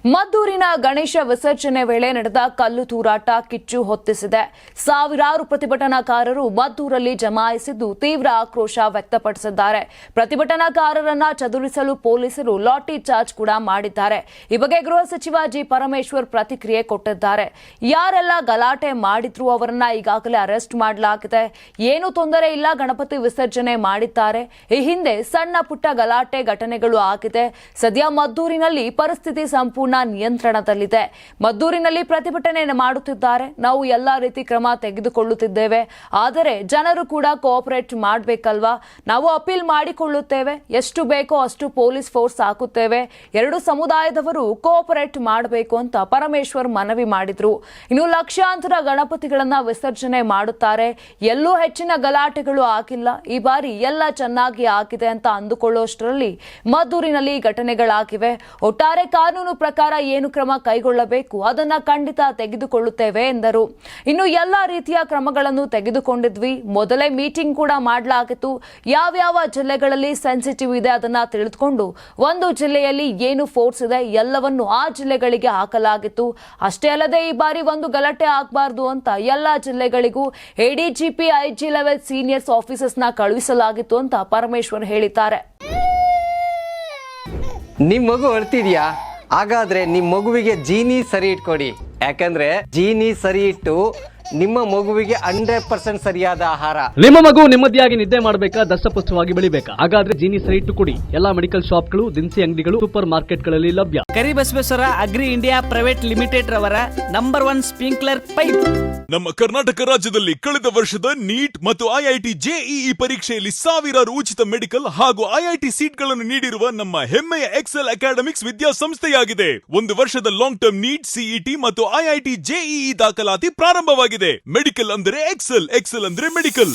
ಮದ್ದೂರಿನ ಗಣೇಶ ವಿಸರ್ಜನೆ ವೇಳೆ ನಡೆದ ಕಲ್ಲು ತೂರಾಟ ಕಿಚ್ಚು ಹೊತ್ತಿಸಿದೆ. ಸಾವಿರಾರು ಪ್ರತಿಭಟನಾಕಾರರು ಮದ್ದೂರಲ್ಲಿ ಜಮಾಯಿಸಿದ್ದು ತೀವ್ರ ಆಕ್ರೋಶ ವ್ಯಕ್ತಪಡಿಸಿದ್ದಾರೆ. ಪ್ರತಿಭಟನಾಕಾರರನ್ನ ಚದುರಿಸಲು ಪೊಲೀಸರು ಲಾಠಿ ಚಾರ್ಜ್ ಕೂಡ ಮಾಡಿದ್ದಾರೆ. ಈ ಬಗ್ಗೆ ಗೃಹ ಸಚಿವ ಜಿ ಪರಮೇಶ್ವರ್ ಪ್ರತಿಕ್ರಿಯೆ ಕೊಟ್ಟಿದ್ದಾರೆ. ಯಾರೆಲ್ಲ ಗಲಾಟೆ ಮಾಡಿದ್ರು ಅವರನ್ನ ಈಗಾಗಲೇ ಅರೆಸ್ಟ್ ಮಾಡಲಾಗಿದೆ. ಏನು ತೊಂದರೆ ಇಲ್ಲ, ಗಣಪತಿ ವಿಸರ್ಜನೆ ಮಾಡಿದ್ದಾರೆ. ಈ ಹಿಂದೆ ಸಣ್ಣ ಪುಟ್ಟ ಗಲಾಟೆ ಘಟನೆಗಳು ಆಗಿದೆ. ಸದ್ಯ ಮದ್ದೂರಿನಲ್ಲಿ ಪರಿಸ್ಥಿತಿ ಸಂಪೂರ್ಣ ನಿಯಂತ್ರಣದಲ್ಲಿದೆ. ಮದ್ದೂರಿನಲ್ಲಿ ಪ್ರತಿಭಟನೆ ಮಾಡುತ್ತಿದ್ದಾರೆ. ನಾವು ಎಲ್ಲಾ ರೀತಿ ಕ್ರಮ ತೆಗೆದುಕೊಳ್ಳುತ್ತಿದ್ದೇವೆ. ಆದರೆ ಜನರು ಕೂಡ ಕೋಆಪರೇಟ್ ಮಾಡಬೇಕಲ್ವಾ? ನಾವು ಅಪೀಲ್ ಮಾಡಿಕೊಳ್ಳುತ್ತೇವೆ. ಎಷ್ಟು ಬೇಕೋ ಅಷ್ಟು ಪೊಲೀಸ್ ಫೋರ್ಸ್ ಹಾಕುತ್ತೇವೆ. ಎರಡು ಸಮುದಾಯದವರು ಕೋಆಪರೇಟ್ ಮಾಡಬೇಕು ಅಂತ ಪರಮೇಶ್ವರ್ ಮನವಿ ಮಾಡಿದ್ರು. ಇನ್ನು ಲಕ್ಷಾಂತರ ಗಣಪತಿಗಳನ್ನ ವಿಸರ್ಜನೆ ಮಾಡುತ್ತಾರೆ. ಎಲ್ಲೂ ಹೆಚ್ಚಿನ ಗಲಾಟೆಗಳು ಆಗಿಲ್ಲ. ಈ ಬಾರಿ ಎಲ್ಲ ಚೆನ್ನಾಗಿ ಆಗಿದೆ ಅಂತ ಅಂದುಕೊಳ್ಳುವಷ್ಟರಲ್ಲಿ ಮದ್ದೂರಿನಲ್ಲಿ ಘಟನೆಗಳಾಗಿವೆ. ಒಟ್ಟಾರೆ ಕಾನೂನು ಪ್ರಕಾರ ಏನು ಕ್ರಮ ಕೈಗೊಳ್ಳಬೇಕು ಅದನ್ನ ಖಂಡಿತ ತೆಗೆದುಕೊಳ್ಳುತ್ತೇವೆ ಎಂದರು. ಇನ್ನು ಎಲ್ಲಾ ರೀತಿಯ ಕ್ರಮಗಳನ್ನು ತೆಗೆದುಕೊಂಡಿದ್ವಿ. ಮೊದಲೇ ಮೀಟಿಂಗ್ ಕೂಡ ಮಾಡಲಾಗಿತ್ತು. ಯಾವ್ಯಾವ ಜಿಲ್ಲೆಗಳಲ್ಲಿ ಸೆನ್ಸಿಟಿವ್ ಇದೆ ಅದನ್ನ ತಿಳಿದುಕೊಂಡು ಒಂದು ಜಿಲ್ಲೆಯಲ್ಲಿ ಏನು ಫೋರ್ಸ್ ಇದೆ ಎಲ್ಲವನ್ನು ಆ ಜಿಲ್ಲೆಗಳಿಗೆ ಹಾಕಲಾಗಿತ್ತು. ಅಷ್ಟೇ ಅಲ್ಲದೆ ಈ ಬಾರಿ ಒಂದು ಗಲಾಟೆ ಆಗಬಾರದು ಅಂತ ಎಲ್ಲಾ ಜಿಲ್ಲೆಗಳಿಗೂ ADGP IG level seniors officers ನ ಕಳುಹಿಸಲಾಗಿತ್ತು ಅಂತ ಪರಮೇಶ್ವರ್ ಹೇಳಿದ್ದಾರೆ. ನಿಮ್ ಮಗು ಅಳ್ತಿದ್ಯಾ? ಹಾಗಾದ್ರೆ ನಿಮ್ ಮಗುವಿಗೆ ಜೀನಿ ಸರಿ ಇಟ್ಕೊಡಿ. ಯಾಕಂದ್ರೆ ಜೀನಿ ಸರಿ ಇಟ್ಟು ನಿಮ್ಮ ಮಗುವಿಗೆ 100% ಸರಿಯಾದ ಆಹಾರ. ನಿಮ್ಮ ಮಗು ನೆಮ್ಮದಿಯಾಗಿ ನಿದ್ದೆ ಮಾಡಬೇಕಾ, ದಷ್ಟಪುಷ್ಟವಾಗಿ ಬೆಳಿಬೇಕಾ? ಹಾಗಾದ್ರೆ ಜೀನಿ ಸರಿ ಇಟ್ಟು ಕೊಡಿ. ಎಲ್ಲಾ ಮೆಡಿಕಲ್ ಶಾಪ್ಗಳು, ದಿನಸಿ ಅಂಗಡಿಗಳು, ಸೂಪರ್ ಮಾರ್ಕೆಟ್ಗಳಲ್ಲಿ ಲಭ್ಯ. Karibasaveshwara agri India private limited ರವರ ನಂಬರ್ 1 ಸ್ಪ್ರಿಂಕ್ಲರ್ ಪೈಪ್. ನಮ್ಮ ಕರ್ನಾಟಕ ರಾಜ್ಯದಲ್ಲಿ ಕಳೆದ ವರ್ಷದ ನೀಟ್ ಮತ್ತು ಐಐಟಿ ಜೆಇಇ ಪರೀಕ್ಷೆಯಲ್ಲಿ ಸಾವಿರಾರು ಉಚಿತ ಮೆಡಿಕಲ್ ಹಾಗೂ ಐಐಟಿ ಸೀಟ್ಗಳನ್ನು ನೀಡಿರುವ ನಮ್ಮ ಹೆಮ್ಮೆಯ ಎಕ್ಸೆಲ್ ಅಕಾಡೆಮಿಕ್ಸ್ ವಿದ್ಯಾಸಂಸ್ಥೆಯಾಗಿದೆ. ಒಂದು ವರ್ಷದ ಲಾಂಗ್ ಟರ್ಮ್ ನೀಟ್, ಸಿಇಟಿ ಮತ್ತು ಐಐಟಿ ಜೆಇಇ ದಾಖಲಾತಿ ಪ್ರಾರಂಭವಾಗಿದೆ. ಮೆಡಿಕಲ್ ಅಂದರೆ ಎಕ್ಸೆಲ್, ಎಕ್ಸೆಲ್ ಅಂದರೆ ಮೆಡಿಕಲ್.